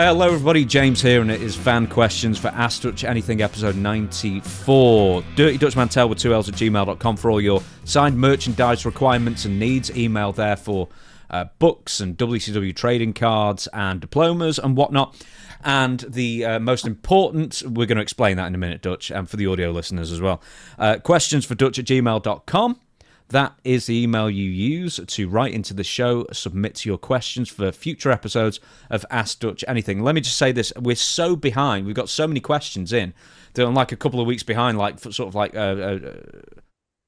Hello everybody, James here, and it is fan questions for Ask Dutch Anything episode 94. Dirty Dutch Mantell with 2Ls at gmail.com for all your signed merchandise requirements and needs. Email there for books and WCW trading cards and diplomas and whatnot. And the most important, we're going to explain that in a minute, Dutch, and for the audio listeners as well. Questions for Dutch at gmail.com. That is the email you use to write into the show, submit your questions for future episodes of Ask Dutch Anything. Let me just say this, we're so behind, we've got so many questions in, that I'm like a couple of weeks behind, like sort of like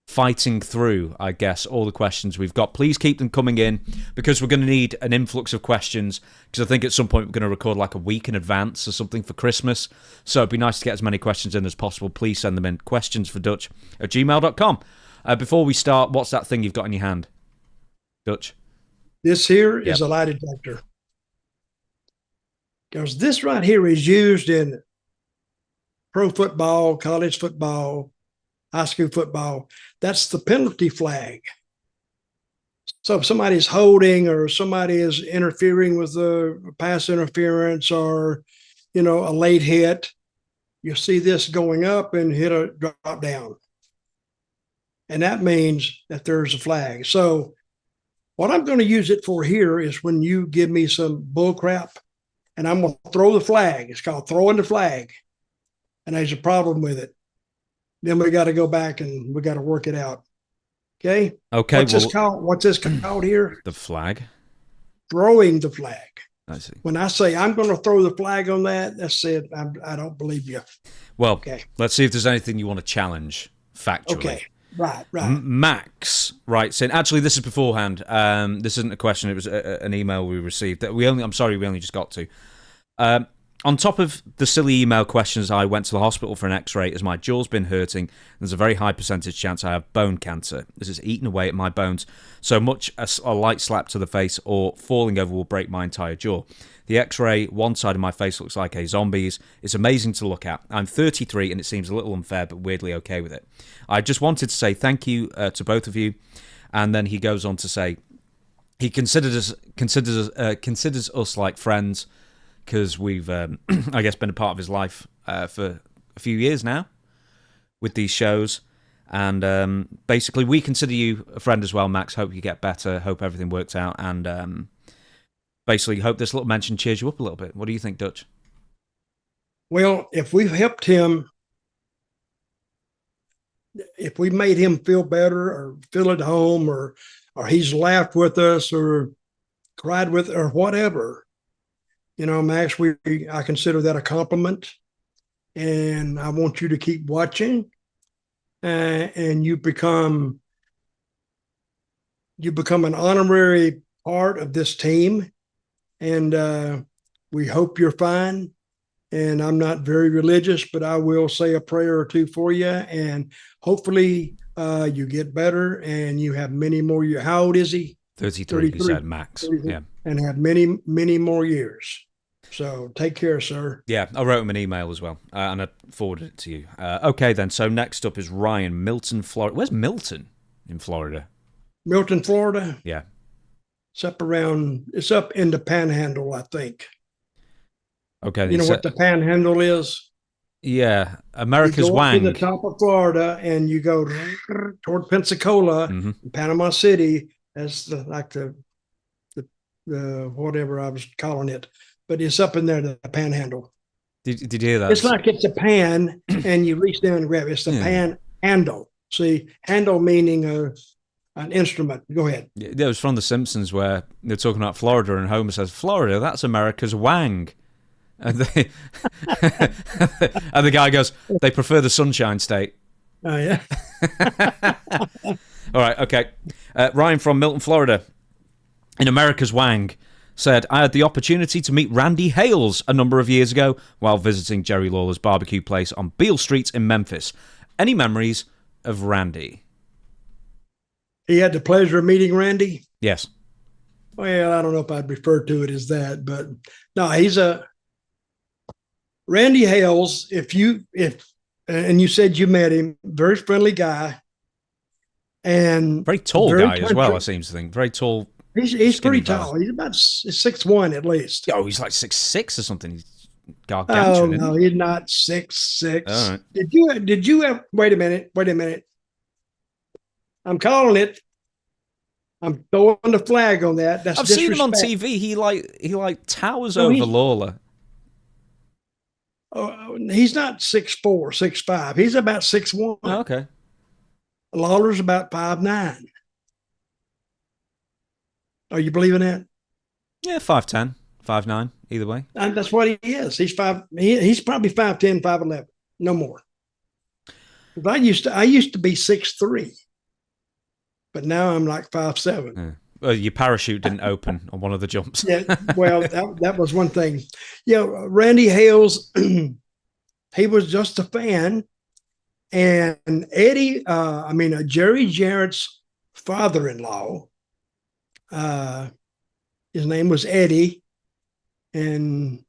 fighting through, I guess, all the questions we've got. Please keep them coming in, because we're going to need an influx of questions, because I think at some point we're going to record like a week in advance or something for Christmas, so it'd be nice to get as many questions in as possible. Please send them in, questions for Dutch at gmail.com. Before we start, what's that thing you've got in your hand, Dutch? This here is a lie detector. Because this right here is used in pro football, college football, high school football. That's the penalty flag. So if somebody's holding or somebody is interfering with the pass interference or, a late hit, you see this going up and hit a drop down. And that means that there's a flag. So what I'm going to use it for here is when you give me some bull crap and I'm going to throw the flag. It's called throwing the flag. And there's a problem with it. Then we got to go back and we got to work it out. Okay? Okay. What's this called here? The flag. Throwing the flag. I see. When I say I'm going to throw the flag on that's it. I don't believe you. Well, okay. Let's see if there's anything you want to challenge factually. Okay. Right. Max writes in. Actually, this is beforehand. This isn't a question. It was an email we received that we only just got to. On top of the silly email questions, I went to the hospital for an X-ray as my jaw's been hurting. There's a very high percentage chance I have bone cancer. This is eating away at my bones so much as a light slap to the face or falling over will break my entire jaw. The X-ray, one side of my face looks like a zombie's. It's amazing to look at. I'm 33 and it seems a little unfair, but weirdly okay with it. I just wanted to say thank you to both of you. And then he goes on to say he considers us like friends because we've, I guess, been a part of his life for a few years now with these shows. And basically, we consider you a friend as well, Max. Hope you get better. Hope everything works out. And basically, hope this little mention cheers you up a little bit. What do you think, Dutch? Well, if we've helped him, if we made him feel better or feel at home or he's laughed with us or cried with or whatever, Max, I consider that a compliment. And I want you to keep watching and you become an honorary part of this team. And we hope you're fine. And I'm not very religious, but I will say a prayer or two for you. And hopefully you get better and you have many more years. How old is he? 33, you said, Max. Yeah. And have many, many more years. So take care, sir. Yeah, I wrote him an email as well, and I forwarded it to you. Okay, then. So next up is Ryan, Milton, Florida. Where's Milton in Florida? Milton, Florida? Yeah. It's up in the Panhandle, I think. Okay. You know what the Panhandle is? Yeah, America's Wang. You go to the top of Florida and you go toward Pensacola, Panama City. That's the whatever I was calling it. But it's up in there, the Panhandle. Did you hear that? It's like it's a pan and you reach down and grab it. It's the panhandle. See, handle meaning an instrument. Go ahead. Yeah, it was from The Simpsons where they're talking about Florida and Homer says, Florida, that's America's Wang. And, and the guy goes, they prefer the Sunshine State. Oh, yeah. All right, okay. Ryan from Milton, Florida, in America's Wang, said, I had the opportunity to meet Randy Hales a number of years ago while visiting Jerry Lawler's barbecue place on Beale Street in Memphis. Any memories of Randy? He had the pleasure of meeting Randy? Yes. Well, I don't know if I'd refer to it as that, but no, he's Randy Hales. And you said you met him, very friendly guy. And very tall guy as well, I seem to think. Very tall He's skinny pretty fella. tall. He's about 6'1" at least. Oh, he's like 6'6" or something. He's Oh gargantuan, isn't no, he? he's not All 6'6". right. Did you have wait a minute, wait a minute. I'm calling it. I'm throwing the flag on that. That's I've seen him on disrespect. TV. He towers No, over Lawler. he's not 6'4", 6'5". He's about 6'1". Oh, okay. Lawler's about 5'9". Are you believing that? Yeah, 5'10", 5'9", either way. And that's what he is. He's probably 5'10", 5'11", no more. I used to be 6'3", but now I'm like 5'7". Yeah. Well, your parachute didn't open on one of the jumps. Yeah, well, that was one thing. Randy Hales, he was just a fan, and Eddie, Jerry Jarrett's father-in-law, his name was Eddie, and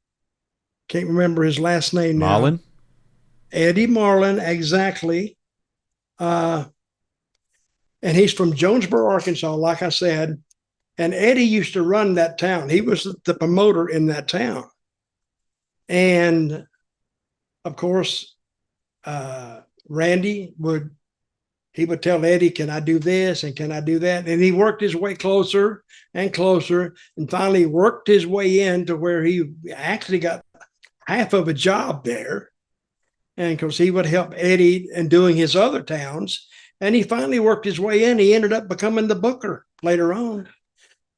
can't remember his last name now. Marlin? Eddie Marlin, exactly. And he's from Jonesboro, Arkansas, like I said. And Eddie used to run that town. He was the promoter in that town. And of course, Randy would tell Eddie, can I do this and can I do that? And he worked his way closer and closer and finally worked his way in to where he actually got half of a job there. And because he would help Eddie in doing his other towns. And he finally worked his way in. He ended up becoming the booker later on.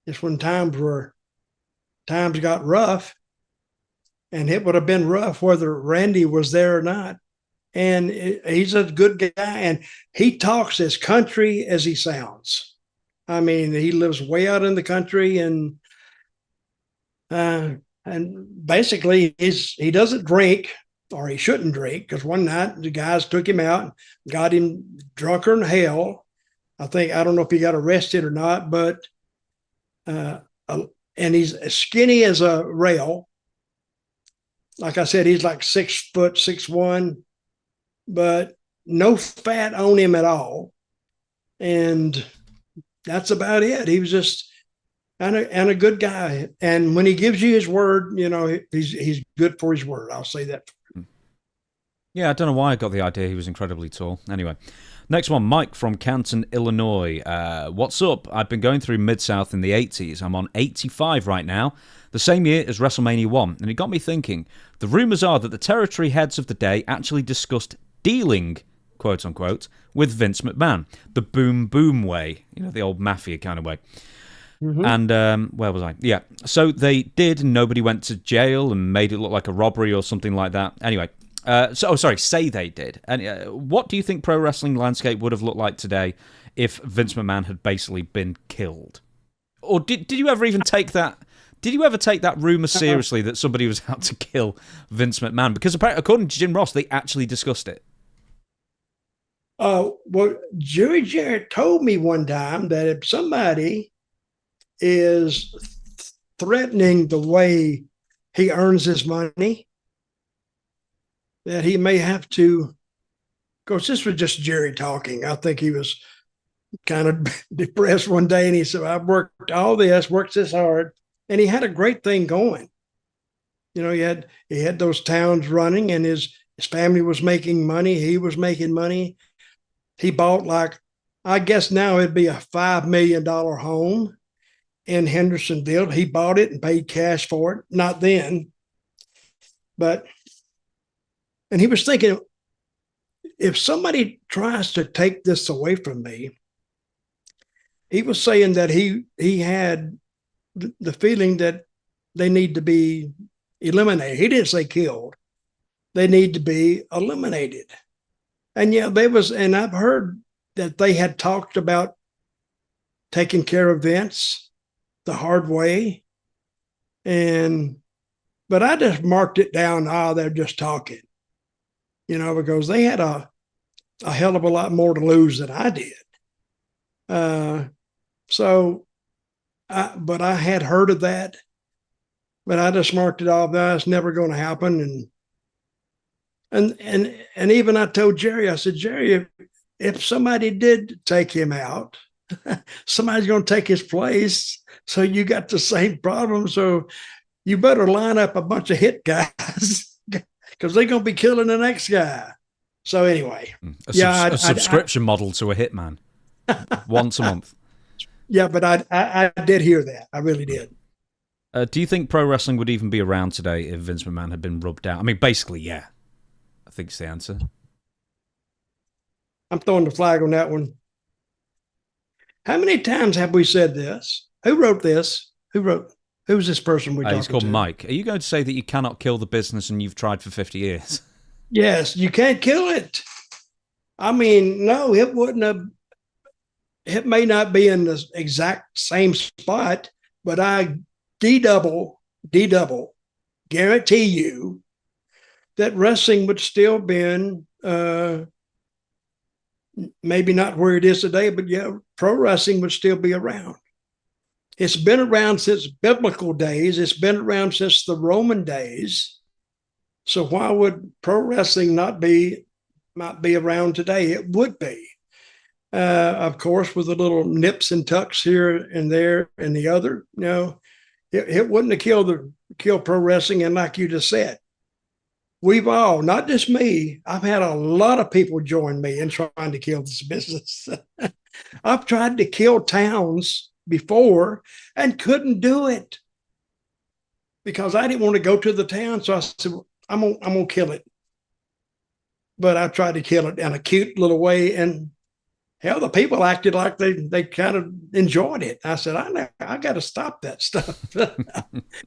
Just when times got rough. And it would have been rough whether Randy was there or not. And he's a good guy. And he talks as country as he sounds. I mean, he lives way out in the country, and basically he doesn't drink, or he shouldn't drink, because one night the guys took him out and got him drunker than hell. I don't know if he got arrested or not, but and he's as skinny as a rail. Like I said, he's like 6 foot, 6'1", but no fat on him at all. And that's about it. He was just and a good guy. And when he gives you his word, he's good for his word. I'll say that. Yeah, I don't know why I got the idea he was incredibly tall. Anyway, next one, Mike from Canton, Illinois. What's up? I've been going through Mid-South in the 80s. I'm on 85 right now, the same year as WrestleMania 1. And it got me thinking, the rumours are that the territory heads of the day actually discussed dealing, quote unquote, with Vince McMahon. The boom boom way, the old mafia kind of way. Mm-hmm. And where was I? Yeah. So they did, and nobody went to jail and made it look like a robbery or something like that. Anyway. Say they did. And what do you think pro wrestling landscape would have looked like today if Vince McMahon had basically been killed? Or did you ever even take that? Did you ever take that rumor seriously that somebody was out to kill Vince McMahon? Because apparently, according to Jim Ross, they actually discussed it. Well, Jerry Jarrett told me one time that if somebody is threatening the way he earns his money, that he may have to, of course, this was just Jerry talking. I think he was kind of depressed one day, and he said, I've worked this hard. And he had a great thing going. He had those towns running, and his family was making money. He was making money. He bought I guess now it'd be a $5 million home in Hendersonville. He bought it and paid cash for it. Not then, and he was thinking, if somebody tries to take this away from me, he was saying that he had the feeling that they need to be eliminated. He didn't say killed. They need to be eliminated. And and I've heard that they had talked about taking care of Vince the hard way. But I just marked it down. They're just talking. Because they had a hell of a lot more to lose than I did. But I had heard of that, but I just marked it off. That's never going to happen. And even I told Jerry, I said, Jerry, if somebody did take him out, Somebody's going to take his place. So you got the same problem. So you better line up a bunch of hit guys because they're going to be killing the next guy. So anyway, a subscription model to a hitman once a month. Yeah, but I did hear that. I really did. Do you think pro wrestling would even be around today if Vince McMahon had been rubbed out? I mean, basically, yeah. I think it's the answer. I'm throwing the flag on that one. How many times have we said this? Who wrote this? Who's this person we're talking to? He's called Mike. Are you going to say that you cannot kill the business and you've tried for 50 years? Yes, you can't kill it. I mean, no, it wouldn't have. It may not be in the exact same spot, but I double guarantee you that wrestling would still been maybe not where it is today, but yeah, pro wrestling would still be around. It's been around since biblical days. It's been around since the Roman days. So why would pro wrestling not be around today? It would be. Of course, with the little nips and tucks here and there and the other, it wouldn't have killed pro wrestling. And like you just said, we've all, not just me, I've had a lot of people join me in trying to kill this business. I've tried to kill towns before and couldn't do it because I didn't want to go to the town. So I said, I'm gonna kill it. But I tried to kill it in a cute little way, and hell, the people acted like they kind of enjoyed it. I said, I got to stop that stuff.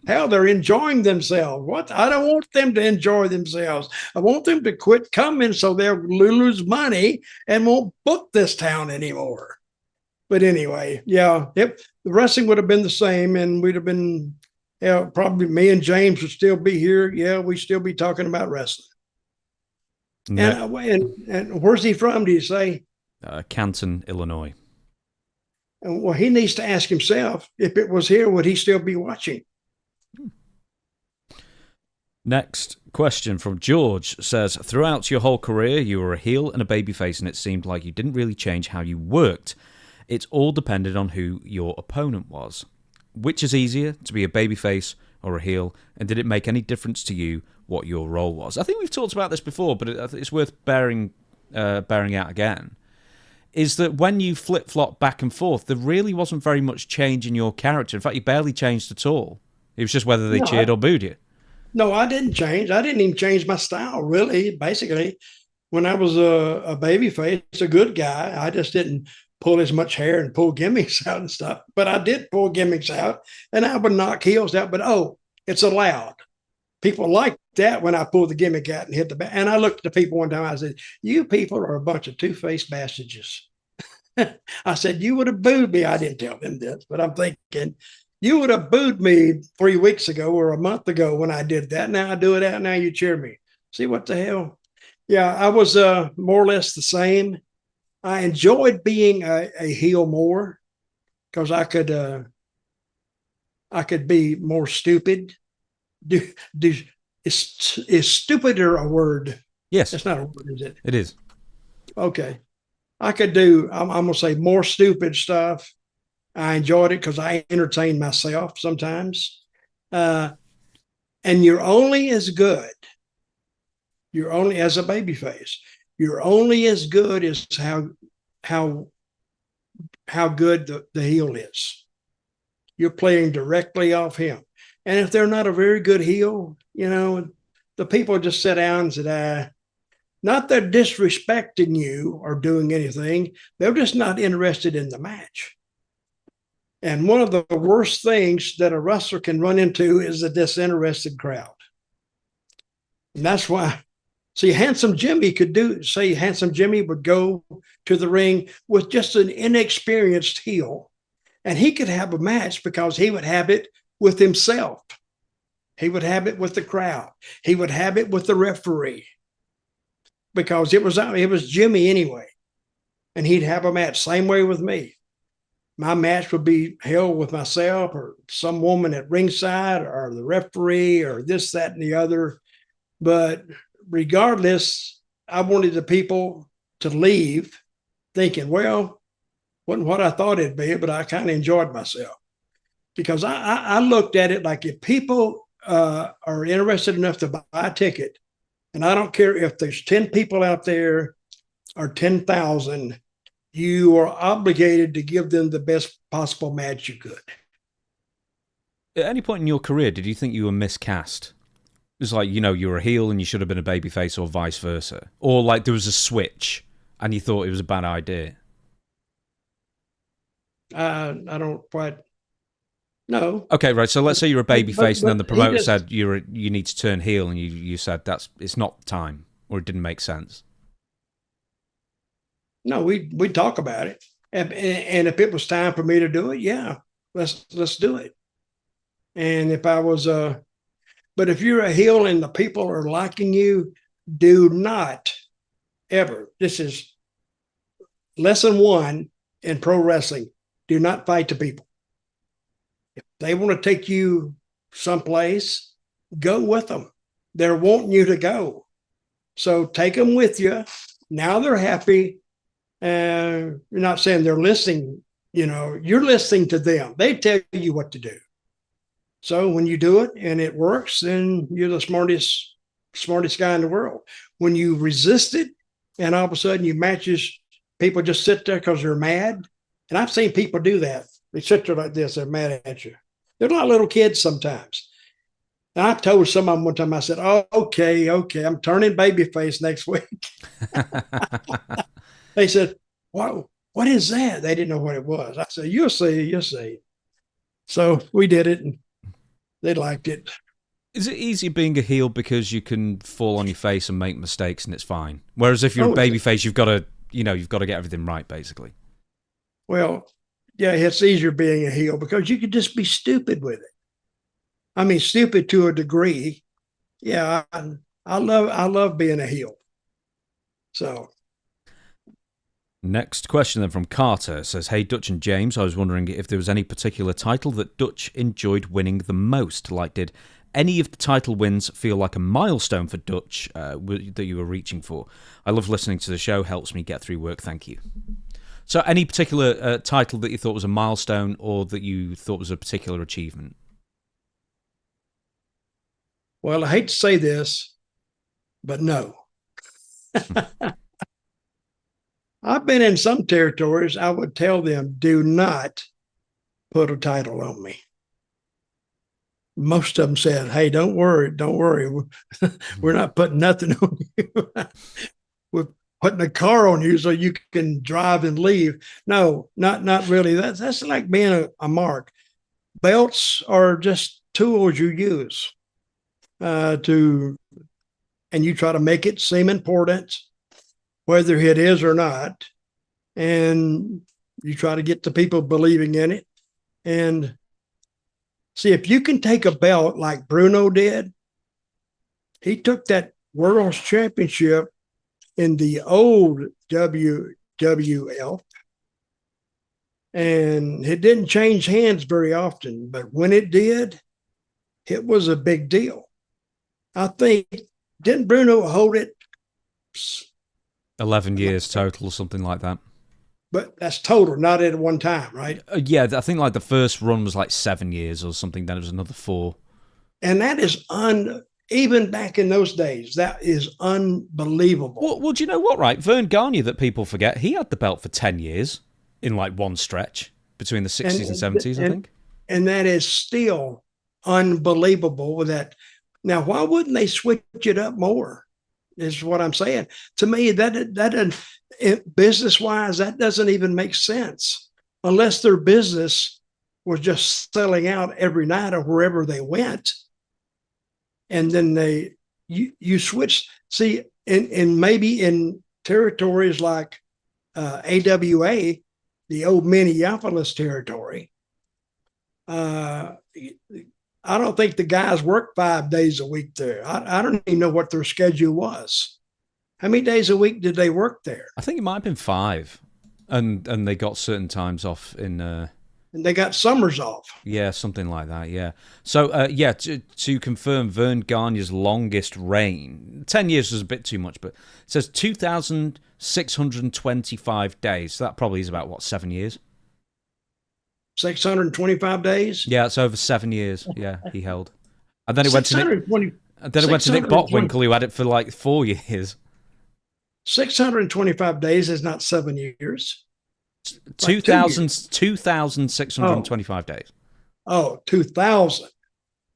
Hell, they're enjoying themselves. What? I don't want them to enjoy themselves. I want them to quit coming so they'll lose money and won't book this town anymore. But anyway, yeah, the wrestling would have been the same, and we'd have been, probably me and James would still be here. Yeah, we'd still be talking about wrestling. No. And where's he from, do you say? Canton, Illinois. Well, he needs to ask himself, if it was here, would he still be watching? Next question from George says, throughout your whole career, you were a heel and a babyface, and it seemed like you didn't really change how you worked. It all depended on who your opponent was. Which is easier, to be a babyface or a heel? And did it make any difference to you what your role was? I think we've talked about this before, but it's worth bearing out again. Is that when you flip-flop back and forth, there really wasn't very much change in your character. In fact, you barely changed at all. It was just whether they cheered or booed you. No, I didn't change. I didn't even change my style, really. Basically, when I was a babyface, a good guy, I just didn't pull as much hair and pull gimmicks out and stuff. But I did pull gimmicks out, and I would knock heels out. But, it's allowed. People like that when I pulled the gimmick out and hit the back. And I looked at the people one time. I said, you people are a bunch of two-faced bastards. I said, you would have booed me. I didn't tell them this, but I'm thinking, you would have booed me 3 weeks ago or a month ago when I did that. Now I do it out. Now you cheer me. See what the hell? Yeah, I was more or less the same. I enjoyed being a heel more because I could be more stupid. Is stupider a word? Yes. It's not a word, is it? It is. Okay. I could do, I'm going to say, more stupid stuff. I enjoyed it because I entertained myself sometimes. And you're only as good. You're only, as a babyface, you're only as good as how good the heel is. You're playing directly off him. And if they're not a very good heel, the people just sit down and said, not they're disrespecting you or doing anything. They're just not interested in the match. And one of the worst things that a wrestler can run into is a disinterested crowd. And that's why, see, Handsome Jimmy Handsome Jimmy would go to the ring with just an inexperienced heel, and he could have a match because he would have it with himself. He would have it with the crowd. He would have it with the referee because it was Jimmy anyway. And he'd have a match. Same way with me. My match would be held with myself or some woman at ringside or the referee or this, that, and the other. But regardless, I wanted the people to leave thinking, well, wasn't what I thought it'd be, but I kind of enjoyed myself because I looked at it like if people are interested enough to buy a ticket, and I don't care if there's 10 people out there or 10,000, you are obligated to give them the best possible match you could. At any point in your career, did you think you were miscast? It was like, you were a heel and you should have been a babyface or vice versa. Or like there was a switch and you thought it was a bad idea. I don't quite know. Okay, right. So let's say you're a babyface and then the promoter said you need to turn heel and you said it's not time or it didn't make sense. No, we talk about it. And if it was time for me to do it, yeah, let's do it. And if I was but if you're a heel and the people are liking you, do not ever. This is lesson 1 in pro wrestling. Do not fight the people. If they want to take you someplace, go with them. They're wanting you to go. So take them with you. Now they're happy. You're not saying they're listening. You're listening to them. They tell you what to do. So when you do it and it works, then you're the smartest guy in the world. When you resist it and all of a sudden you matches, people just sit there because they're mad. And I've seen people do that. They sit there like this, they're mad at you. They're like little kids sometimes. And I told some of them one time, I said, oh, okay, I'm turning babyface next week. They said, wow, what is that? They didn't know what it was. I said, you'll see. So we did it and they liked it. Is it easier being a heel because you can fall on your face and make mistakes and it's fine? Whereas if you're a babyface, you've got to get everything right, basically. Well, yeah, it's easier being a heel because you could just be stupid with it. I mean, stupid to a degree. Yeah, I love being a heel. So. Next question then from Carter says, hey, Dutch and James, I was wondering if there was any particular title that Dutch enjoyed winning the most. Like, did any of the title wins feel like a milestone for Dutch that you were reaching for? I love listening to the show. Helps me get through work. Thank you. So any particular title that you thought was a milestone or that you thought was a particular achievement? Well, I hate to say this, but no. I've been in some territories, I would tell them, do not put a title on me. Most of them said, hey, don't worry. We're not putting nothing on you. We're putting a car on you so you can drive and leave. No, not really. That's like being a mark. Belts are just tools you use and you try to make it seem important, whether it is or not. And you try to get the people believing in it. And see, if you can take a belt like Bruno did, he took that World's Championship in the old WWF, and it didn't change hands very often, but when it did, it was a big deal. I think, didn't Bruno hold it 11 years total, something like that? But that's total, not at one time, right? Yeah, I think like the first run was like 7 years or something. Then it was another 4. And that is even back in those days, that is unbelievable. Well, do you know what, right? Vern Gagne, that people forget, he had the belt for 10 years in like one stretch between the 60s and 70s, I think. And that is still unbelievable with that. Now, why wouldn't they switch it up more? Is what I'm saying. To me, that doesn't, business-wise, that doesn't even make sense unless their business was just selling out every night or wherever they went. And then you switch. See, in maybe in territories like AWA, the old Minneapolis territory, I don't think the guys worked 5 days a week there. I don't even know what their schedule was. How many days a week did they work there? I think it might have been 5, and they got certain times off in. And they got summers off. Yeah, something like that. Yeah. So to confirm, Vern Gagne's longest reign, 10 years was a bit too much, but it says 2000 625 days. So that probably is about, 7 years? 625 days? Yeah, it's over 7 years. Yeah, he held. And then it went to Nick, 620, and then it went to Nick 620 Bockwinkel, who had it for like 4 years. 625 days is not 7 years. 2,625 days. Oh, 2,000.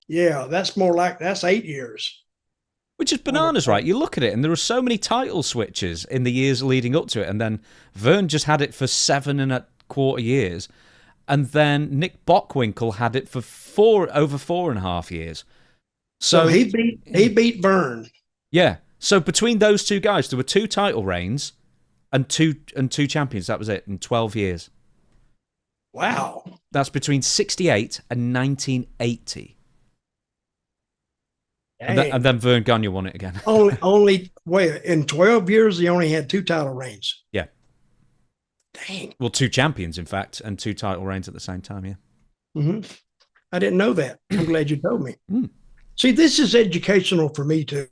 Yeah, that's 8 years. Which is bananas, right? You look at it, and there are so many title switches in the years leading up to it, and then Vern just had it for 7.25 years, and then Nick Bockwinkel had it for over 4.5 years. So he beat Vern. Yeah. So between those two guys, there were 2 title reigns and two champions. That was it in 12 years. Wow. That's between 68 and 1980. And then Vern Gagne won it again. In 12 years, he only had 2 title reigns. Yeah. Dang. Well, 2 champions, in fact, and 2 title reigns at the same time, yeah. Mm-hmm. I didn't know that. I'm glad you told me. Mm. See, this is educational for me, too.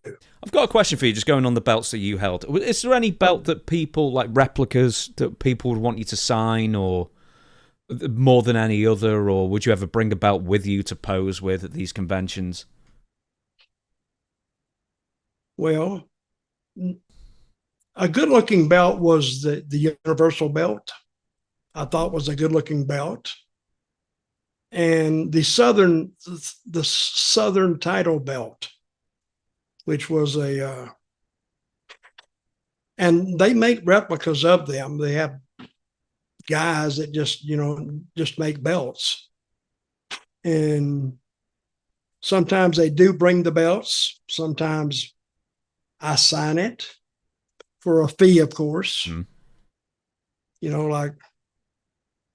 I've got a question for you, just going on the belts that you held. Is there any belt that people, like replicas, that people would want you to sign, or more than any other, or would you ever bring a belt with you to pose with at these conventions? Well, a good-looking belt was the Universal belt. I thought was a good-looking belt. And the Southern title belt, which was and they make replicas of them. They have guys that just make belts. And sometimes they do bring the belts. Sometimes I sign it for a fee, of course. Mm. Like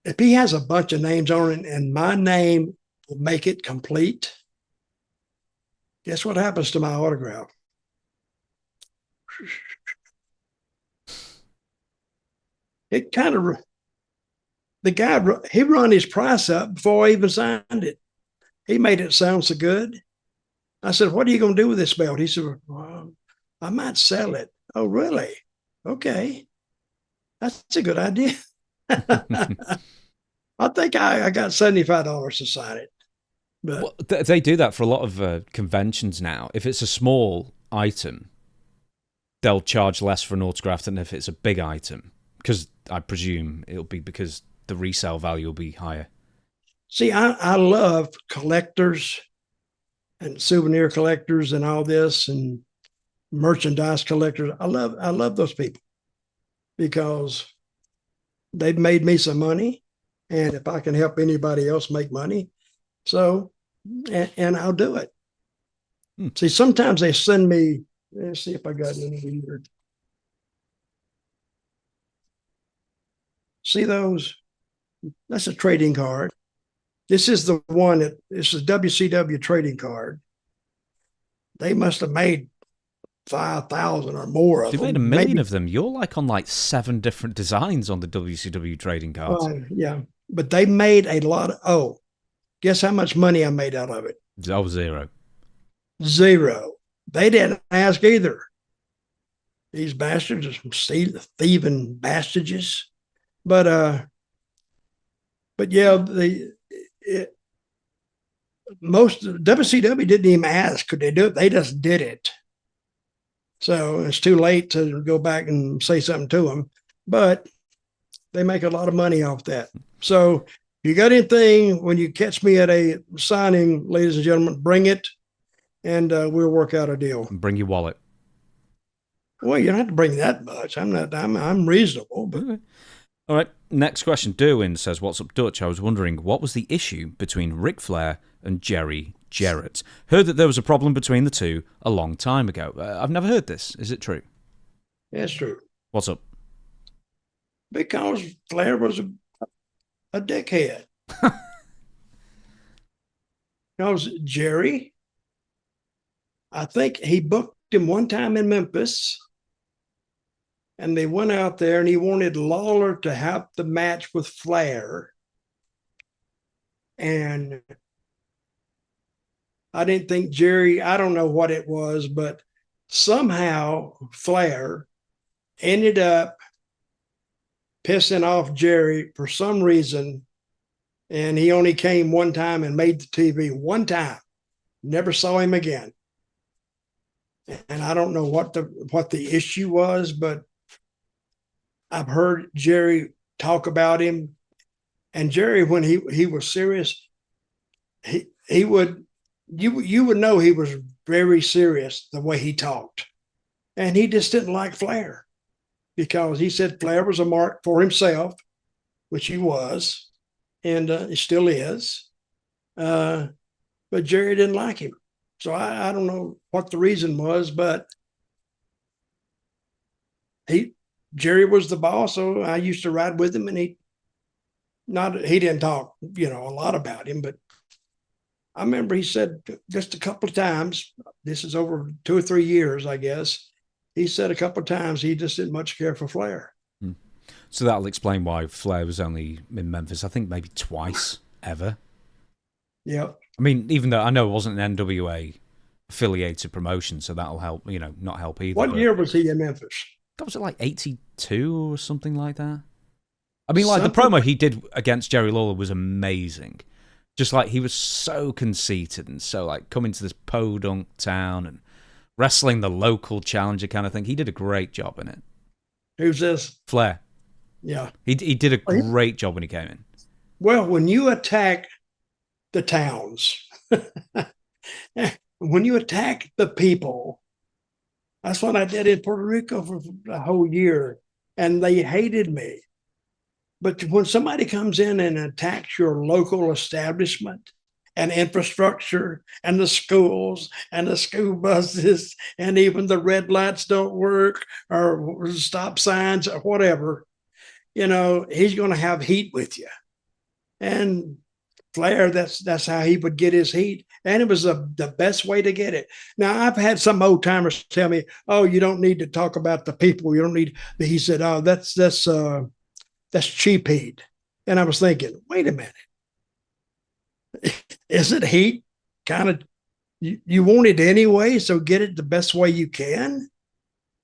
if he has a bunch of names on it and my name will make it complete, guess what happens to my autograph? It kind of, the guy, he run his price up before I even signed it. He made it sound so good. I said, what are you going to do with this belt? He said, well, I might sell it. Oh, really? Okay. That's a good idea. I think I got $75 to sign it. But they do that for a lot of conventions now. If it's a small item, they'll charge less for an autograph than if it's a big item, because I presume it'll be because the resale value will be higher. See, I love collectors and souvenir collectors and all this, and merchandise collectors. I love those people because they've made me some money, and if I can help anybody else make money, so and I'll do it. See, sometimes they send me. Let's see if I got any here. See those? That's a trading card. This is the one that it's a WCW trading card. They must have made 5,000 or more of them. They made a million of them. You're on 7 different designs on the WCW trading cards. Yeah, but they made a lot of. Guess how much money I made out of it? Oh, zero. They didn't ask either. These bastards are some thieving bastards. But yeah, most WCW didn't even ask, could they do it? They just did it. So it's too late to go back and say something to them, but they make a lot of money off that. So if you got anything, when you catch me at a signing, ladies and gentlemen, bring it, and we'll work out a deal. Bring your wallet. Well, you don't have to bring that much. I'm reasonable. But. Okay. All right, next question. Derwin says, what's up, Dutch? I was wondering, what was the issue between Ric Flair and Jarrett? Heard that there was a problem between the two a long time ago. I've never heard this. Is it true? Yeah, it's true. What's up? Because Flair was a dickhead. Because Jerry, I think he booked him one time in Memphis, and they went out there, and he wanted Lawler to have the match with Flair. And I didn't think Jerry, I don't know what it was, but somehow Flair ended up pissing off Jerry for some reason, and he only came one time and made the TV one time. Never saw him again. And I don't know what the issue was, but I've heard Jerry talk about him. And Jerry, when he was serious, he would you would know he was very serious the way he talked. And he just didn't like Flair because he said Flair was a mark for himself, which he was, and he still is. But Jerry didn't like him. So I don't know what the reason was, but Jerry was the boss, so I used to ride with him, and he didn't talk, a lot about him, but I remember he said just a couple of times, this is over 2 or 3 years, I guess, he said a couple of times he just didn't much care for Flair. So that'll explain why Flair was only in Memphis, I think maybe twice ever. Yeah. I mean, even though I know it wasn't an NWA affiliated promotion, so that'll help, not help either. What year was he in Memphis? That was it like 82 or something like that? I mean, like the promo he did against Jerry Lawler was amazing. Just like he was so conceited and so like coming to this podunk town and wrestling the local challenger kind of thing. He did a great job in it. Who's this? Flair. Yeah. He did a great job when he came in. Well, when you attack the towns, when you attack the people, that's what I did in Puerto Rico for a whole year, and they hated me. But when somebody comes in and attacks your local establishment and infrastructure and the schools and the school buses and even the red lights don't work or stop signs or whatever, he's going to have heat with you. And Flair, that's how he would get his heat. And it was the best way to get it. Now, I've had some old timers tell me, oh, you don't need to talk about the people. You don't need, he said, oh, that's cheap heat. And I was thinking, wait a minute. Isn't heat kind of, you want it anyway, so get it the best way you can?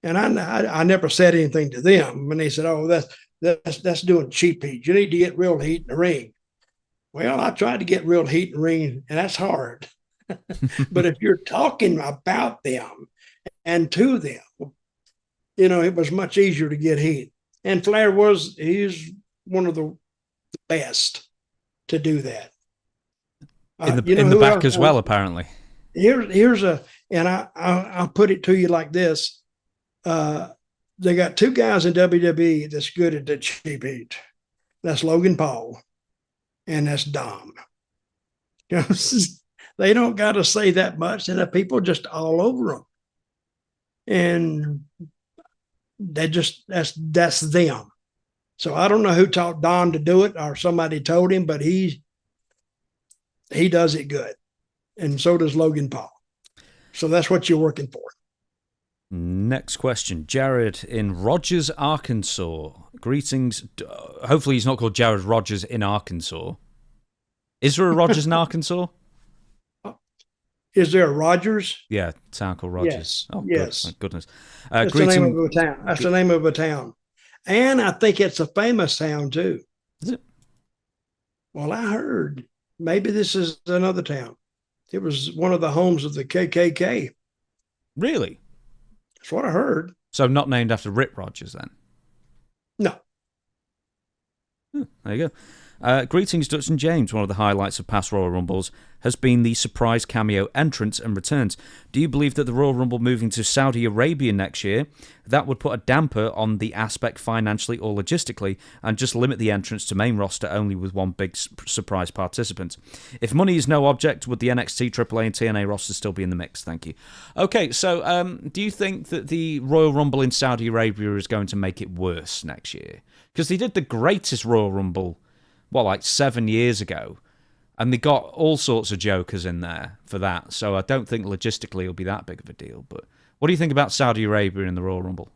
And I never said anything to them. And they said, oh, that's doing cheap heat. You need to get real heat in the ring. Well, I tried to get real heat in the ring, and that's hard. But if you're talking about them and to them, it was much easier to get heat. And Flair he's one of the best to do that. In the back as well, apparently. And I'll put it to you like this. They got 2 guys in WWE that's good at the cheap heat. That's Logan Paul and that's Dom. They don't got to say that much, and the people just all over them. And that's them. So I don't know who taught Don to do it or somebody told him, but he does it good. And so does Logan Paul. So that's what you're working for. Next question. Jarrett in Rogers, Arkansas. Greetings. Hopefully he's not called Jarrett Rogers in Arkansas. Is there a Rogers in Arkansas? Is there a Rogers? Yeah, town called Rogers. Yes. Oh, yes. Thank goodness. That's the name of a town. That's the name of a town. And I think it's a famous town, too. Is it? Well, I heard maybe this is another town. It was one of the homes of the KKK. Really? That's what I heard. So not named after Rip Rogers, then? No. There you go. Greetings, Dutch and James. One of the highlights of past Royal Rumbles has been the surprise cameo entrance and returns. Do you believe that the Royal Rumble moving to Saudi Arabia next year, that would put a damper on the aspect financially or logistically and just limit the entrance to main roster only with one big surprise participant? If money is no object, would the NXT, AAA and TNA roster still be in the mix? Thank you. Okay, so do you think that the Royal Rumble in Saudi Arabia is going to make it worse next year? Because they did the greatest Royal Rumble like 7 years ago, and they got all sorts of jokers in there for that, so I don't think logistically it'll be that big of a deal. But what do you think about Saudi Arabia in the Royal Rumble?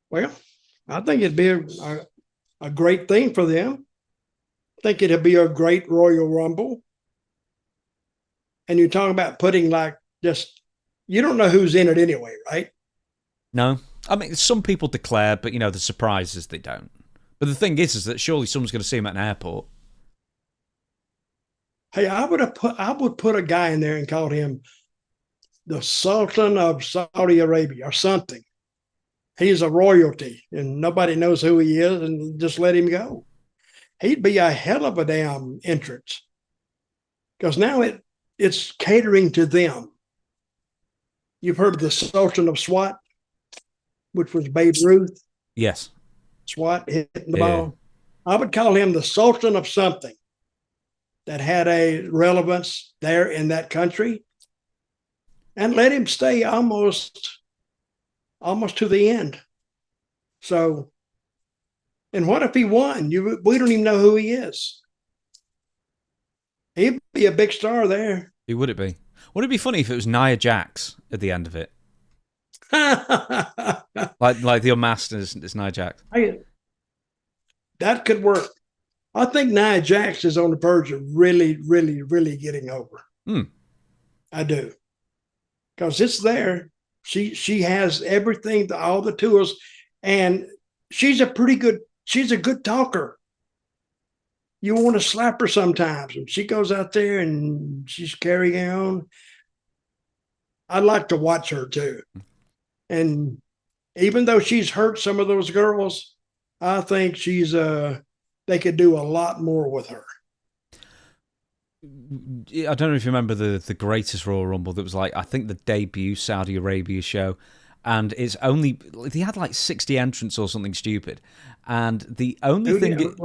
Well, I think it'd be a great thing for them. I think it'd be a great Royal Rumble. And you're talking about putting you don't know who's in it anyway, right? No. I mean, some people declare, but, the surprise is they don't. But the thing is that surely someone's going to see him at an airport. Hey, I would put a guy in there and call him the Sultan of Saudi Arabia or something. He's a royalty and nobody knows who he is, and just let him go. He'd be a hell of a damn entrance, because now it's catering to them. You've heard of the Sultan of SWAT, which was Babe Ruth. Yes. SWAT hitting the ball. I would call him the Sultan of something that had a relevance there in that country, and let him stay almost to the end. So, and what if he won? We don't even know who he is. He'd be a big star there. Who would it be? Would it be funny if it was Nia Jax at the end of it? like the Unmasked is Nia Jax. That could work. I think Nia Jax is on the verge of really, really, really getting over. I do. Because it's there. She has everything, all the tools, and she's a good talker. You want to slap her sometimes, and she goes out there and she's carrying on. I'd like to watch her too. And even though she's hurt some of those girls, I think they could do a lot more with her. I don't know if you remember the greatest Royal Rumble that was I think the debut Saudi Arabia show, and they had 60 entrants or something stupid, and the only thing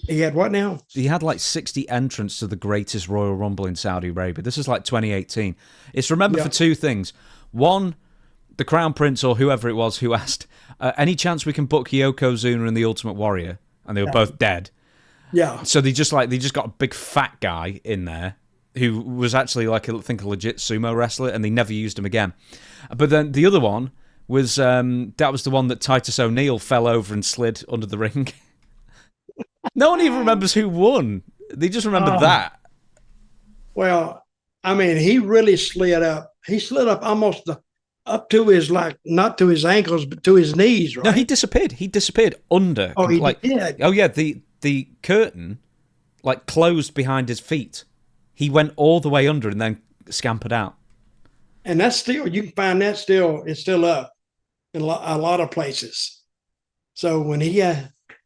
he had what now? He had 60 entrants to the greatest Royal Rumble in Saudi Arabia. This is 2018. It's remembered for two things. One, the Crown Prince or whoever it was who asked, any chance we can book Yokozuna and the Ultimate Warrior? And they were both dead. Yeah. So they just got a big fat guy in there who was actually I think a legit sumo wrestler, and they never used him again. But then the other one was that was the one that Titus O'Neil fell over and slid under the ring. No one even remembers who won. They just remember that. Well, I mean, he really slid up. He slid up almost up to his not to his ankles, but to his knees, right? No, he disappeared. He disappeared under. Oh, he did. Oh yeah, the curtain closed behind his feet. He went all the way under and then scampered out. And that's still, you can find that it's still up in a lot of places. So when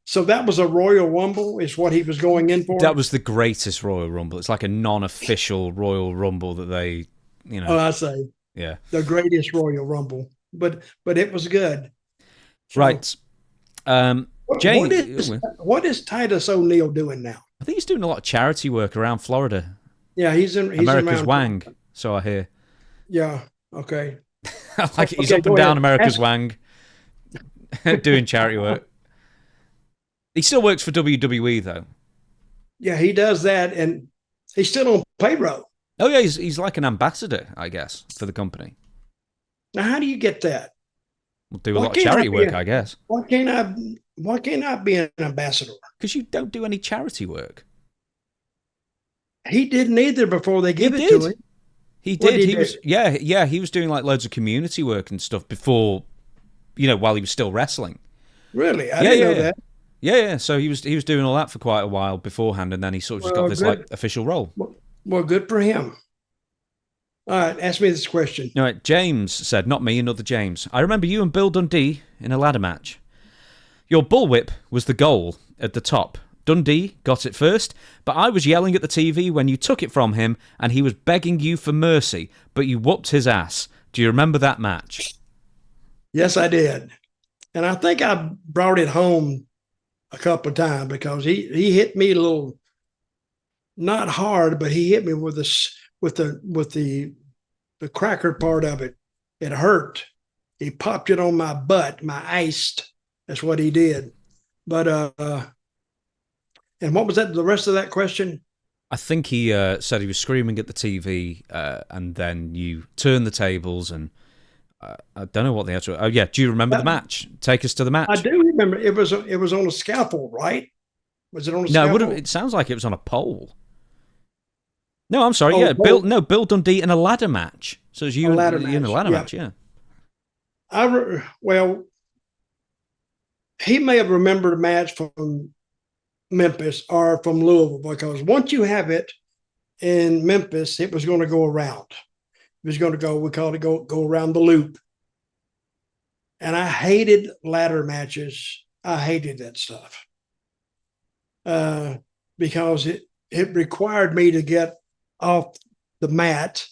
so that was a Royal Rumble is what he was going in for? That was the greatest Royal Rumble. It's like a non-official Royal Rumble that they, Oh, I say. Yeah. The greatest Royal Rumble. But it was good. So, right. What is Titus O'Neil doing now? I think he's doing a lot of charity work around Florida. Yeah, he's America's Wang, so I hear. Yeah, okay. He's up and down America's Wang, doing charity work. He still works for WWE, though. Yeah, he does that, and he's still on payroll. Oh, yeah, he's like an ambassador, I guess, for the company. Now, how do you get that? We'll do a lot of charity work, I guess. Why can't I be an ambassador? Because you don't do any charity work. He didn't either before they give it to him. He did. He was doing loads of community work and stuff before, while he was still wrestling. Really? I didn't know that. Yeah. So he was doing all that for quite a while beforehand, and then he sort of just got this official role. Well, good for him. All right, ask me this question. All right, James said, not me, another James. I remember you and Bill Dundee in a ladder match. Your bullwhip was the goal at the top. Dundee got it first, but I was yelling at the TV when you took it from him, and he was begging you for mercy, but you whooped his ass. Do you remember that match? Yes, I did. And I think I brought it home a couple of times because he hit me a little, not hard, but he hit me with the cracker part of it. It hurt. He popped it on my butt, my iced. That's what he did. But and what was that? The rest of that question? I think he said he was screaming at the TV, and then you turned the tables, and I don't know what the actual. Oh yeah, do you remember the match? Take us to the match. I do remember. It was on a scaffold, right? Was it on a scaffold? No, it sounds like it was on a pole. No, I'm sorry. Yeah, Bill Dundee in a ladder match. So it's you in a ladder match. Yeah. Well, he may have remembered a match from Memphis or from Louisville, because once you have it in Memphis, it was going to go around. It was going to go, we call it go around the loop. And I hated ladder matches. I hated that stuff because it required me to get off the mat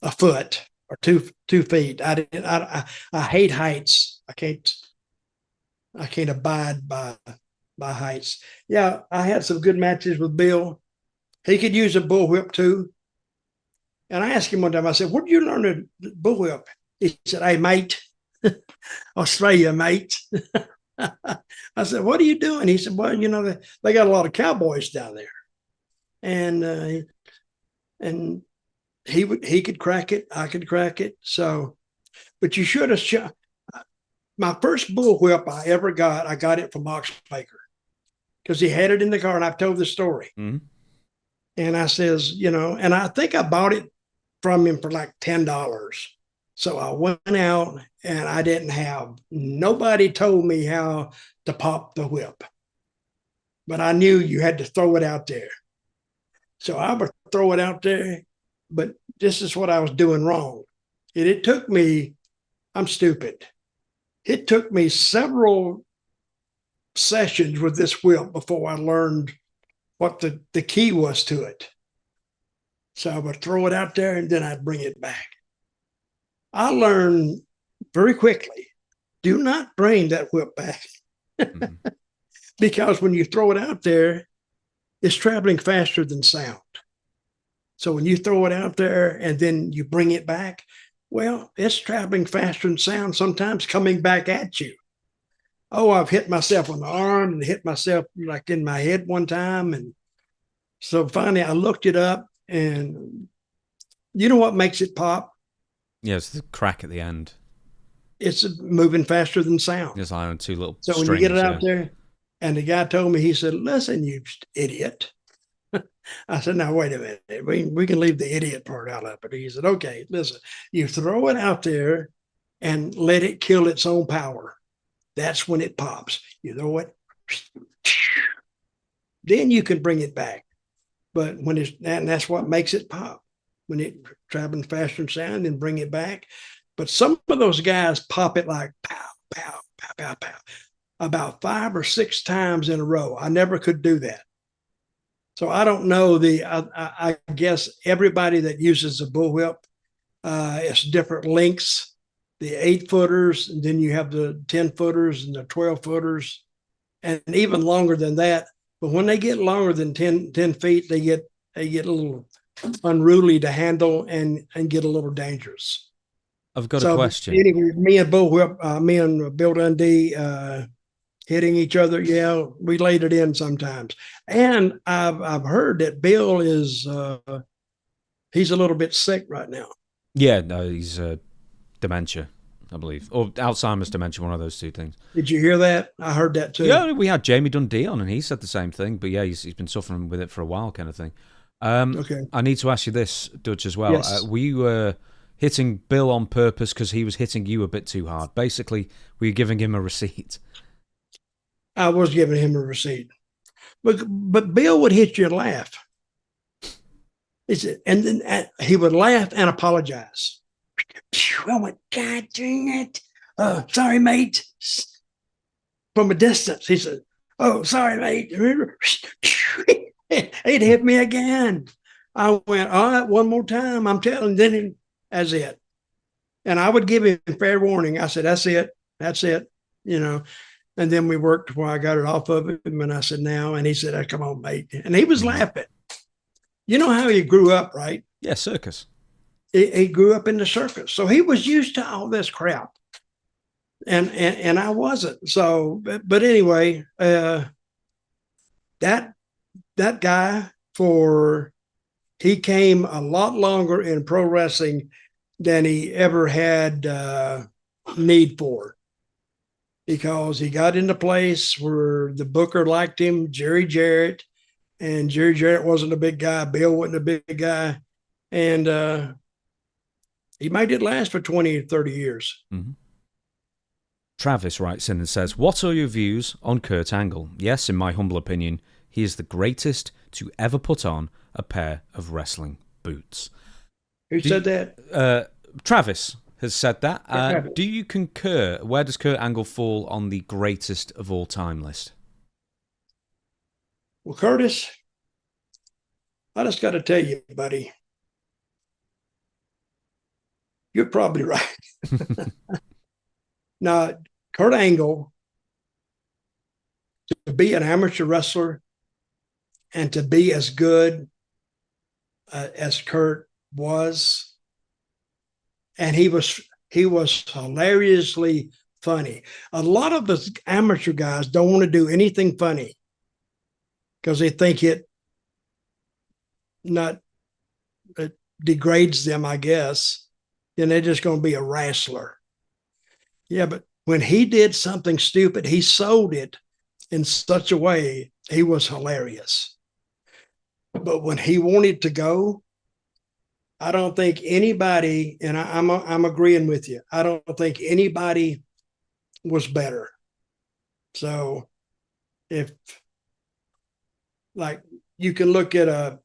a foot or 2 feet. I hate heights. I can't abide by heights. Yeah, I had some good matches with Bill. He could use a bullwhip too. And I asked him one time, I said, "Where did you learn the bullwhip?" He said, "Hey, mate, Australia, mate." I said, "What are you doing?" He said, "Well, they got a lot of cowboys down there." And he could crack it. I could crack it. So, but you should have my first bullwhip I ever got, I got it from Ox Baker because he had it in the car, and I've told the story. Mm-hmm. And I says, and I think I bought it from him for like $10. So I went out and I didn't have, nobody told me how to pop the whip, but I knew you had to throw it out there. So I would throw it out there, but this is what I was doing wrong. It took me, I'm stupid. It took me several sessions with this whip before I learned what the key was to it. So I would throw it out there and then I'd bring it back. I learned very quickly, do not bring that whip back. Mm-hmm. Because when you throw it out there, it's traveling faster than sound. So when you throw it out there and then you bring it back, well, it's traveling faster than sound, sometimes coming back at you. Oh, I've hit myself on the arm and hit myself like in my head one time. And so finally I looked it up, and you know what makes it pop? Yeah, it's the crack at the end. It's moving faster than sound. It's like on two little so strings, when you get it out there, and the guy told me, he said, "Listen, you idiot." I said, "Now, wait a minute. We can leave the idiot part out of it." He said, "Okay, listen, you throw it out there and let it kill its own power. That's when it pops. You throw it, then you can bring it back. But when and that's what makes it pop. When it traveling faster than sound, and bring it back. But some of those guys pop it like pow, pow, pow, pow, pow, about 5 or 6 times in a row. I never could do that. So I don't know I guess everybody that uses a bullwhip, it's different lengths, the 8-footers, and then you have the 10-footers and the 12-footers, and even longer than that. But when they get longer than 10 feet, they get a little unruly to handle and get a little dangerous. I've got a question. Anyway, me and Bill Dundee, hitting each other. Yeah, we laid it in sometimes. And I've heard that Bill is he's a little bit sick right now. Yeah, no, he's dementia, I believe, or Alzheimer's dementia, one of those two things. Did you hear that? I heard that too. Yeah, we had Jamie Dundee on, and he said the same thing. But yeah, he's been suffering with it for a while, kind of thing. Okay. I need to ask you this, Dutch, as well. Yes. Were you hitting Bill on purpose because he was hitting you a bit too hard? Basically, were you giving him a receipt? I was giving him a receipt, but Bill would hit you and laugh. And then he would laugh and apologize. Oh my God, dang it! Sorry, mate. From a distance, he said, "Oh, sorry, mate." He'd hit me again. I went, "All right, one more time. I'm telling." Then that's it. And I would give him fair warning. I said, "That's it. That's it." And then we worked while I got it off of him. And I said, "Now," and he said, "Oh, come on, mate." And he was laughing. You know how he grew up, right? Yeah, circus. He grew up in the circus. So he was used to all this crap. And I wasn't. So, but anyway, that guy, he came a lot longer in pro wrestling than he ever had need for. Because he got into place where the booker liked him, Jarrett, and Jarrett wasn't a big guy. Bill wasn't a big guy. And he made it last for 20 or 30 years. Mm-hmm. Travis writes in and says, what are your views on Kurt Angle? Yes, in my humble opinion, he is the greatest to ever put on a pair of wrestling boots. Who said that? Travis has said that. Do you concur? Where does Kurt Angle fall on the greatest of all time list? Well, Curtis, I just got to tell you, buddy, you're probably right. Now, Kurt Angle, to be an amateur wrestler and to be as good as Kurt was, and he was hilariously funny. A lot of the amateur guys don't want to do anything funny because they think it degrades them, I guess. Then they're just going to be a wrestler. Yeah, but when he did something stupid, he sold it in such a way, he was hilarious. But when he wanted to go, I don't think anybody, and I'm agreeing with you, I don't think anybody was better. So if, like, you can look at a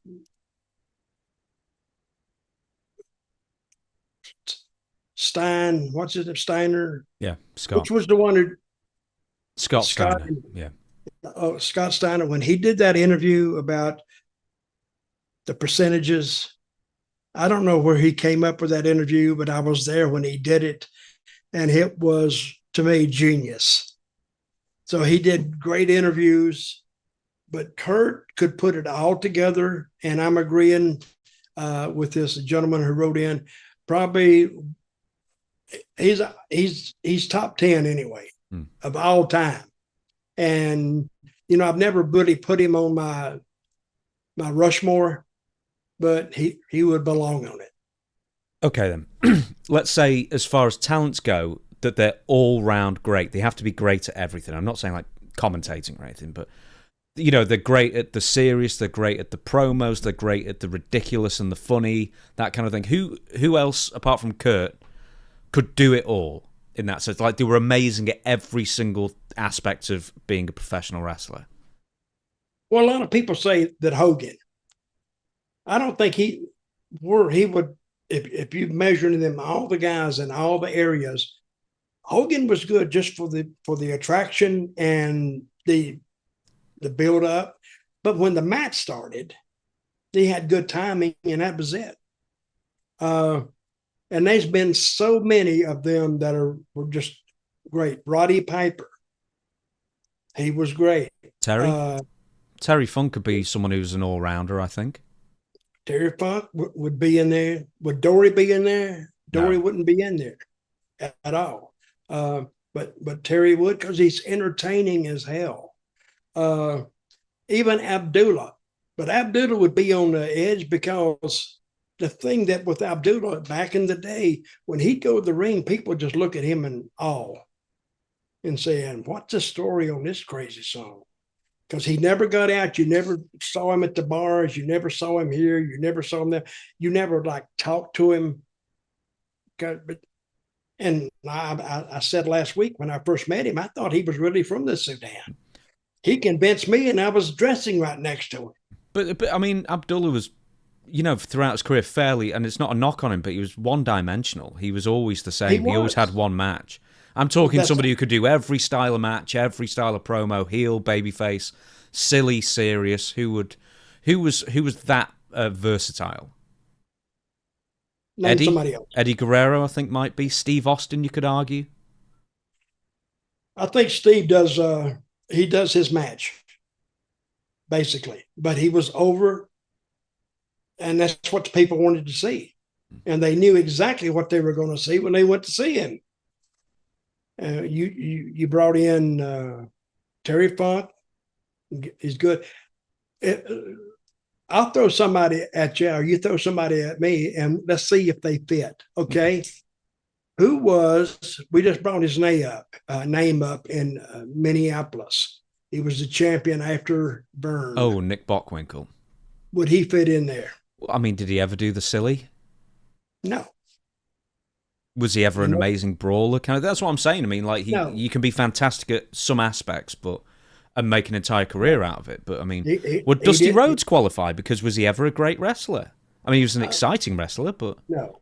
Stein, what's his name? Steiner? Yeah, Scott. Which was the one who... Scott Steiner, yeah. Oh, Scott Steiner, when he did that interview about the percentages, I don't know where he came up with that interview, but I was there when he did it, and it was, to me, genius. So he did great interviews, but Kurt could put it all together, and I'm agreeing with this gentleman who wrote in. Probably he's top 10 anyway of all time. And I've never really put him on my Rushmore, but he would belong on it. Okay then. Let's say, as far as talents go, that they're all round great. They have to be great at everything. I'm not saying like commentating or anything, but they're great at the serious, they're great at the promos, they're great at the ridiculous and the funny, that kind of thing. Who else apart from Kurt could do it all in that sense? Like, they were amazing at every single aspect of being a professional wrestler. Well, a lot of people say that Hogan. I don't think he would, if you measured them, all the guys in all the areas, Hogan was good just for the attraction and the build up. But when the match started, they had good timing, and that was it. And there's been so many of them that were just great. Roddy Piper, he was great. Terry Funk could be someone who's an all-rounder, I think. Terry Funk would be in there. Would Dory be in there? Dory wouldn't be in there at all. But Terry would, because he's entertaining as hell. Even Abdullah. But Abdullah would be on the edge, because the thing that with Abdullah back in the day, when he'd go to the ring, people just look at him in awe and saying, what's the story on this crazy song? Because he never got out. You never saw him at the bars. You never saw him here. You never saw him there. You never talked to him. And I said last week when I first met him, I thought he was really from the Sudan. He convinced me, and I was dressing right next to him. But I mean, Abdullah was, throughout his career fairly, and it's not a knock on him, but he was one-dimensional. He was always the same. He always had one match. I'm talking somebody who could do every style of match, every style of promo, heel, babyface, silly, serious. Who was that versatile? Name somebody else. Eddie Guerrero, I think, might be. Steve Austin, you could argue. I think Steve does. He does his match, basically, but he was over, and that's what the people wanted to see, and they knew exactly what they were going to see when they went to see him. You brought in Terry Funk. He's good. I'll throw somebody at you, or you throw somebody at me, and let's see if they fit. Okay. We just brought his name up in Minneapolis. He was the champion after Verne. Oh, Nick Bockwinkel. Would he fit in there? I mean, did he ever do the silly? No. Was he ever an amazing brawler? Kind of. That's what I'm saying. I mean, like you can be fantastic at some aspects, and make an entire career out of it. But I mean, would Dusty Rhodes qualify? Because was he ever a great wrestler? I mean, he was an exciting wrestler, but no.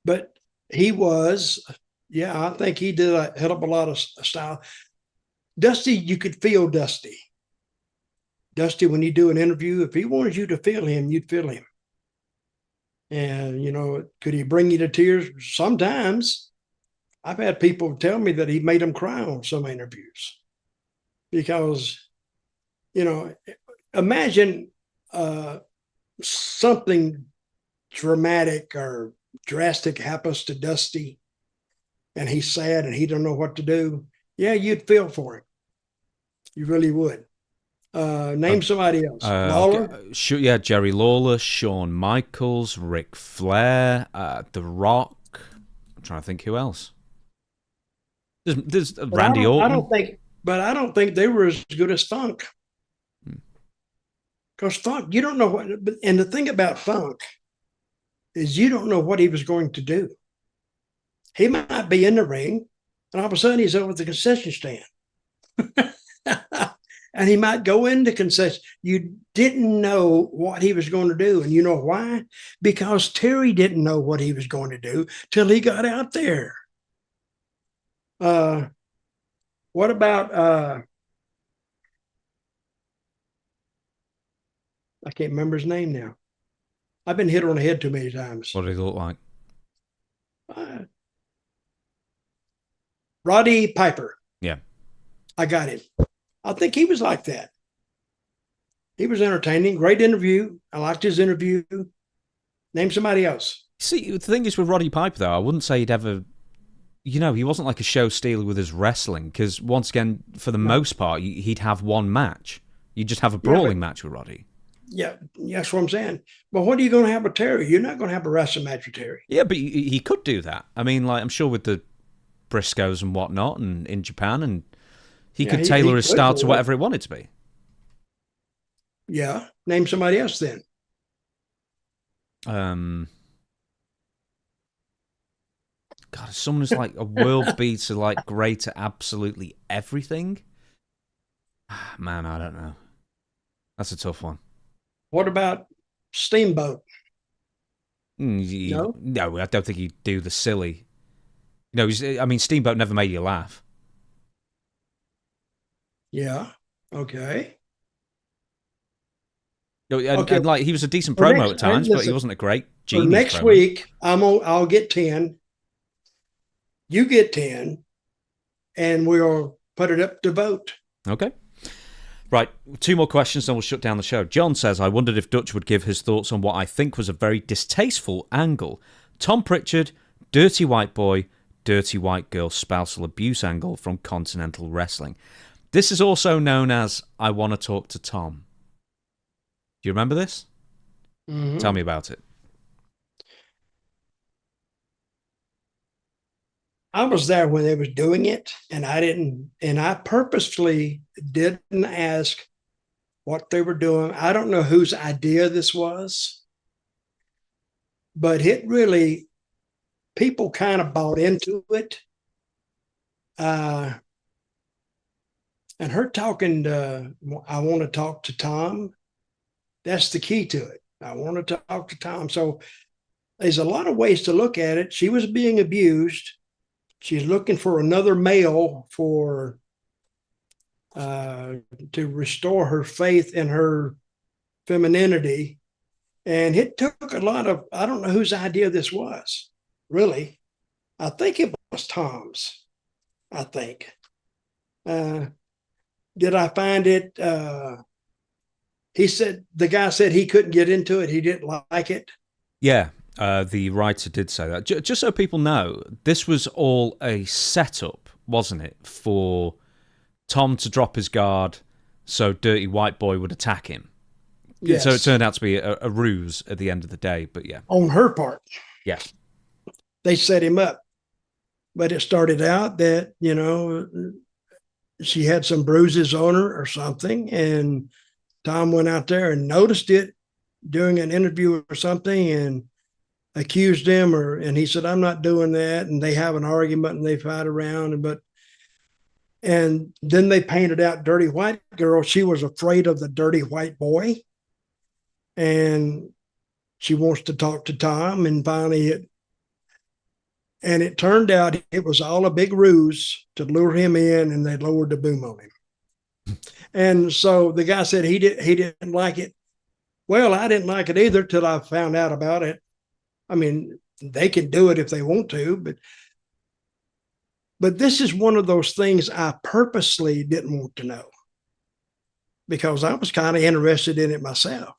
But he was. Yeah, I think he did a hell of a lot of style. Dusty, you could feel Dusty. Dusty, when you do an interview, if he wanted you to feel him, you'd feel him. And, you know, could he bring you to tears? Sometimes. I've had people tell me that he made them cry on some interviews. Because, you know, imagine something dramatic or drastic happens to Dusty and he's sad and he don't know what to do. Yeah, you'd feel for him. You really would. Name somebody else. Lawler? Sure, yeah, Jerry Lawler, Shawn Michaels, Ric Flair, The Rock. I'm trying to think who else. There's Randy Orton. I don't think they were as good as Funk. Because Funk, you don't know what. And the thing about Funk is you don't know what he was going to do. He might be in the ring, and all of a sudden he's over at the concession stand. And he might go into concession. You didn't know what he was going to do. And you know why? Because Terry didn't know what he was going to do till he got out there. What about, I can't remember his name now. I've been hit on the head too many times. What did he look like? Roddy Piper. Yeah. I got him. I think he was like that. He was entertaining. Great interview. I liked his interview. Name somebody else. See, the thing is with Roddy Piper, though, I wouldn't say he'd ever... You know, he wasn't like a show stealer with his wrestling, because once again, for the most part, he'd have one match. You'd just have a brawling match with Roddy. Yeah, that's what I'm saying. But what are you going to have with Terry? You're not going to have a wrestling match with Terry. Yeah, but he could do that. I mean, like, I'm sure with the Briscoes and whatnot, and in Japan, and he could tailor his style to whatever it wanted to be. Yeah. Name somebody else then. God, if someone who's like a world beater, like great at absolutely everything. Man, I don't know. That's a tough one. What about Steamboat? No, I don't think he'd do the silly. No, I mean, Steamboat never made you laugh. Yeah. Okay. No, and like he was a decent promo at times, but he wasn't a great genius. Next week, I'll get 10. You get 10, and we'll put it up to vote. Okay. Right, 2 more questions, then we'll shut down the show. John says, I wondered if Dutch would give his thoughts on what I think was a very distasteful angle. Tom Prichard, dirty white boy, dirty white girl spousal abuse angle from Continental Wrestling. This is also known as I Want to Talk to Tom. Do you remember this? Mm-hmm. Tell me about it. I was there when they was doing it, and I purposefully didn't ask what they were doing. I don't know whose idea this was, but it really, people kind of bought into it. And her talking, I want to talk to Tom. That's the key to it. I want to talk to Tom. So there's a lot of ways to look at it. She was being abused. She's looking for another male to restore her faith in her femininity. And it took a lot of, I don't know whose idea this was, really. I think it was Tom's, I think. Did I find it? The guy said he couldn't get into it. He didn't like it. Yeah. The writer did say that. Just so people know, this was all a setup, wasn't it, for Tom to drop his guard so Dirty White Boy would attack him. Yes. So it turned out to be a ruse at the end of the day, but yeah. On her part. Yeah. They set him up. But it started out that, you know, she had some bruises on her or something, and Tom went out there and noticed it during an interview or something, and accused him, and he said, I'm not doing that. And they have an argument and they fight around. And then they painted out Dirty White Girl. She was afraid of the dirty white boy. And she wants to talk to Tom. And finally, it turned out it was all a big ruse to lure him in, and they lowered the boom on him. And so the guy said he didn't like it. Well, I didn't like it either till I found out about it. I mean, they can do it if they want to, but this is one of those things I purposely didn't want to know, because I was kind of interested in it myself,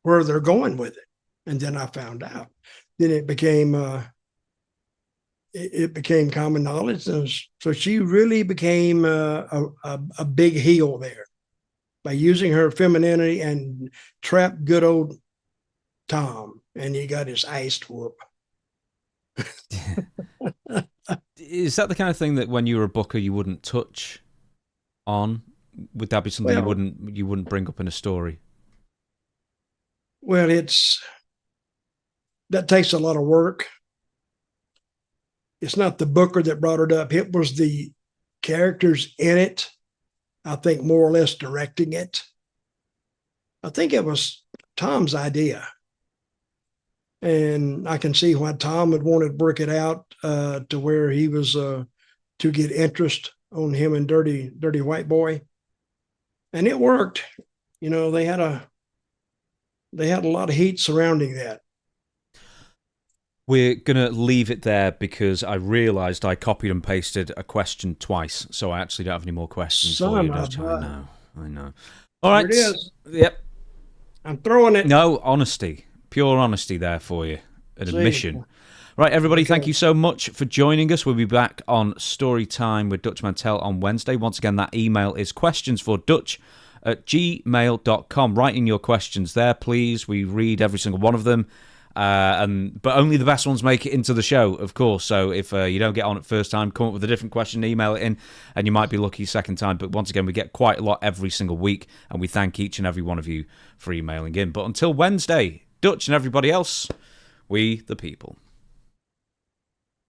where they're going with it. And then I found out. Then it became common knowledge. And so she really became a big heel there by using her femininity and trapped good old Tom, and he got his ass whooped. Is that the kind of thing that when you were a booker you wouldn't touch on? Would that be something you wouldn't bring up in a story? Well, that takes a lot of work. It's not the booker that brought it up. It was the characters in it, I think, more or less directing it. I think it was Tom's idea. And I can see why Tom would want to work it out to where he was to get interest on him and Dirty White Boy. And it worked. You know, they had a lot of heat surrounding that. We're going to leave it there because I realised I copied and pasted a question twice, so I actually don't have any more questions for you, Dutch. I know. All right. Here it is. Yep. I'm throwing it. No, honesty. Pure honesty there for you. An admission. Right, everybody, thank you so much for joining us. We'll be back on Story Time with Dutch Mantell on Wednesday. Once again, that email is questionsfordutch@gmail.com. Write in your questions there, please. We read every single one of them. But only the best ones make it into the show, of course. So if you don't get on it first time, come up with a different question, email it in, and you might be lucky second time. But once again, we get quite a lot every single week, and we thank each and every one of you for emailing in. But until Wednesday, Dutch and everybody else, we the people.